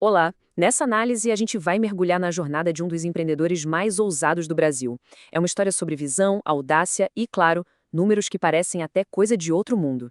Olá! Nessa análise, a gente vai mergulhar na jornada de um dos empreendedores mais ousados do Brasil. É uma história sobre visão, audácia e, claro, números que parecem até coisa de outro mundo.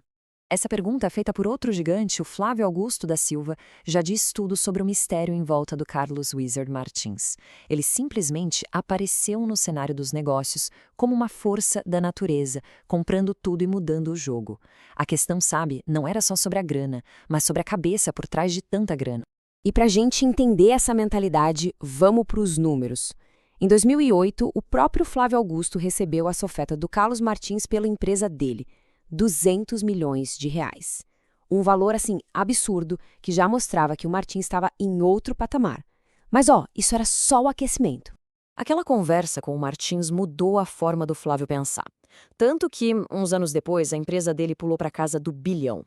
Essa pergunta, feita por outro gigante, o Flávio Augusto da Silva, já diz tudo sobre o mistério em volta do Carlos Wizard Martins. Ele simplesmente apareceu no cenário dos negócios como uma força da natureza, comprando tudo e mudando o jogo. A questão, sabe, não era só sobre a grana, mas sobre a cabeça por trás de tanta grana. E para a gente entender essa mentalidade, vamos para os números. Em 2008, o próprio Flávio Augusto recebeu essa oferta do Carlos Martins pela empresa dele, 200 milhões de reais. Um valor, assim, absurdo, que já mostrava que o Martins estava em outro patamar. Mas, isso era só o aquecimento. Aquela conversa com o Martins mudou a forma do Flávio pensar. Tanto que, uns anos depois, a empresa dele pulou para a casa do bilhão.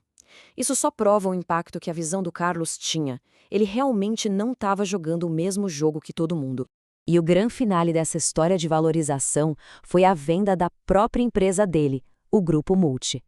Isso só prova o impacto que a visão do Carlos tinha. Ele realmente não estava jogando o mesmo jogo que todo mundo. E o grande finale dessa história de valorização foi a venda da própria empresa dele, o Grupo Multi.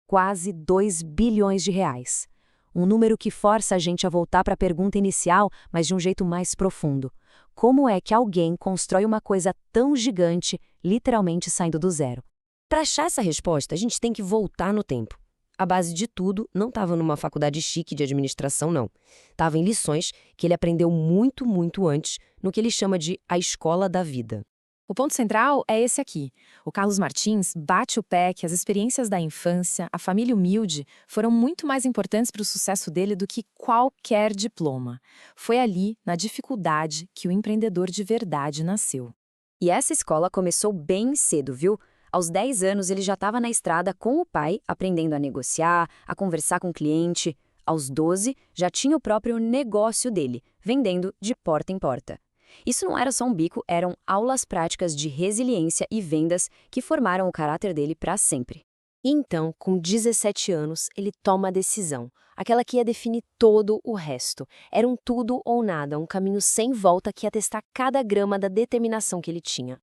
Quase 2 bilhões de reais. Um número que força a gente a voltar para a pergunta inicial, mas de um jeito mais profundo. Como é que alguém constrói uma coisa tão gigante, literalmente saindo do zero? Para achar essa resposta, a gente tem que voltar no tempo. A base de tudo não estava numa faculdade chique de administração, não. Estava em lições que ele aprendeu muito, muito antes, no que ele chama de a escola da vida. O ponto central é esse aqui. O Carlos Martins bate o pé que as experiências da infância, a família humilde, foram muito mais importantes para o sucesso dele do que qualquer diploma. Foi ali, na dificuldade, que o empreendedor de verdade nasceu. E essa escola começou bem cedo, viu? Aos 10 anos, ele já estava na estrada com o pai, aprendendo a negociar, a conversar com o cliente. Aos 12, já tinha o próprio negócio dele, vendendo de porta em porta. Isso não era só um bico, eram aulas práticas de resiliência e vendas que formaram o caráter dele para sempre. Então, com 17 anos, ele toma a decisão, aquela que ia definir todo o resto. Era um tudo ou nada, um caminho sem volta que ia testar cada grama da determinação que ele tinha.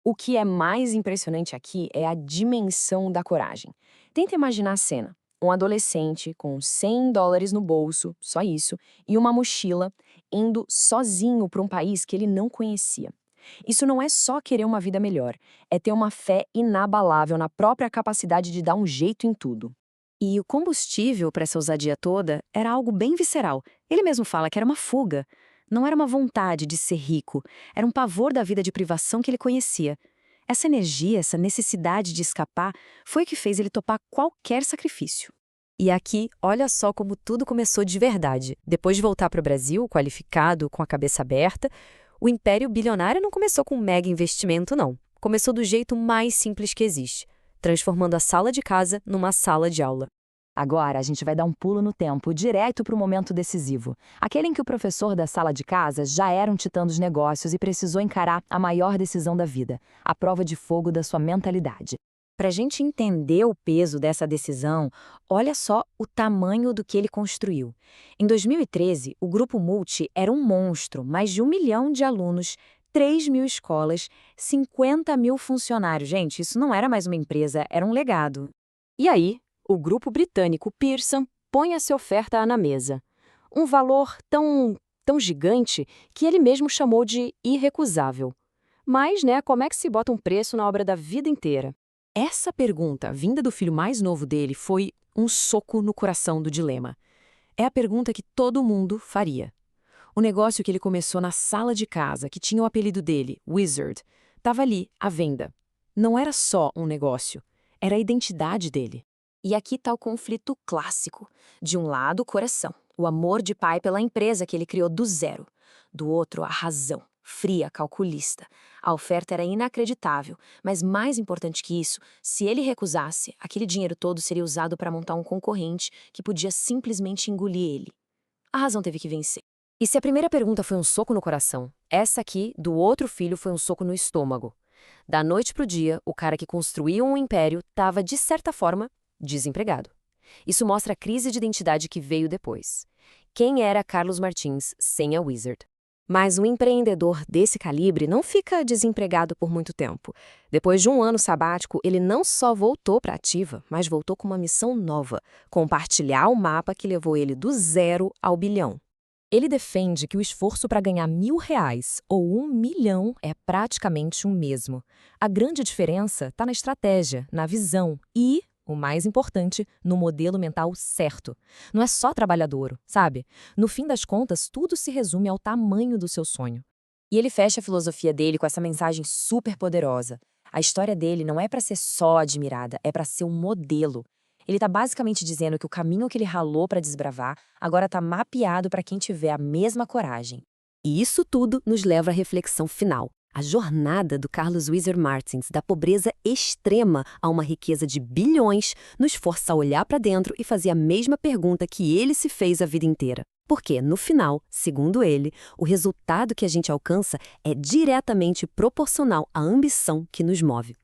O que é mais impressionante aqui é a dimensão da coragem. Tenta imaginar a cena. Um adolescente com US$ 100 no bolso, só isso, e uma mochila, indo sozinho para um país que ele não conhecia. Isso não é só querer uma vida melhor, é ter uma fé inabalável na própria capacidade de dar um jeito em tudo. E o combustível para essa ousadia toda era algo bem visceral. Ele mesmo fala que era uma fuga. Não era uma vontade de ser rico, era um pavor da vida de privação que ele conhecia. Essa energia, essa necessidade de escapar, foi o que fez ele topar qualquer sacrifício. E aqui, olha só como tudo começou de verdade. Depois de voltar para o Brasil, qualificado, com a cabeça aberta, o império bilionário não começou com um mega investimento, não. Começou do jeito mais simples que existe, transformando a sala de casa numa sala de aula. Agora a gente vai dar um pulo no tempo, direto para o momento decisivo. Aquele em que o professor da sala de casa já era um titã dos negócios e precisou encarar a maior decisão da vida, a prova de fogo da sua mentalidade. Para a gente entender o peso dessa decisão, olha só o tamanho do que ele construiu. Em 2013, o Grupo Multi era um monstro, mais de 1 milhão de alunos, 3 mil escolas, 50 mil funcionários. Gente, isso não era mais uma empresa, era um legado. E aí, o grupo britânico Pearson põe essa oferta na mesa. Um valor tão gigante que ele mesmo chamou de irrecusável. Mas, como é que se bota um preço na obra da vida inteira? Essa pergunta, vinda do filho mais novo dele, foi um soco no coração do dilema. É a pergunta que todo mundo faria. O negócio que ele começou na sala de casa, que tinha o apelido dele, Wizard, estava ali, à venda. Não era só um negócio, era a identidade dele. E aqui está o conflito clássico. De um lado, o coração, o amor de pai pela empresa que ele criou do zero. Do outro, a razão, fria, calculista. A oferta era inacreditável, mas mais importante que isso, se ele recusasse, aquele dinheiro todo seria usado para montar um concorrente que podia simplesmente engolir ele. A razão teve que vencer. E se a primeira pergunta foi um soco no coração, essa aqui, do outro filho, foi um soco no estômago. Da noite pro dia, o cara que construiu um império estava, de certa forma, desempregado. Isso mostra a crise de identidade que veio depois. Quem era Carlos Martins sem a Wizard? Mas um empreendedor desse calibre não fica desempregado por muito tempo. Depois de um ano sabático, ele não só voltou para a ativa, mas voltou com uma missão nova: compartilhar o mapa que levou ele do zero ao bilhão. Ele defende que o esforço para ganhar R$ 1.000 ou 1 milhão é praticamente o mesmo. A grande diferença está na estratégia, na visão e, o mais importante, no modelo mental certo. Não é só trabalhar duro, sabe? No fim das contas, tudo se resume ao tamanho do seu sonho. E ele fecha a filosofia dele com essa mensagem super poderosa. A história dele não é para ser só admirada, é para ser um modelo. Ele está basicamente dizendo que o caminho que ele ralou para desbravar agora está mapeado para quem tiver a mesma coragem. E isso tudo nos leva à reflexão final. A jornada do Carlos Wheezer Martins, da pobreza extrema a uma riqueza de bilhões, nos força a olhar para dentro e fazer a mesma pergunta que ele se fez a vida inteira. Porque, no final, segundo ele, o resultado que a gente alcança é diretamente proporcional à ambição que nos move.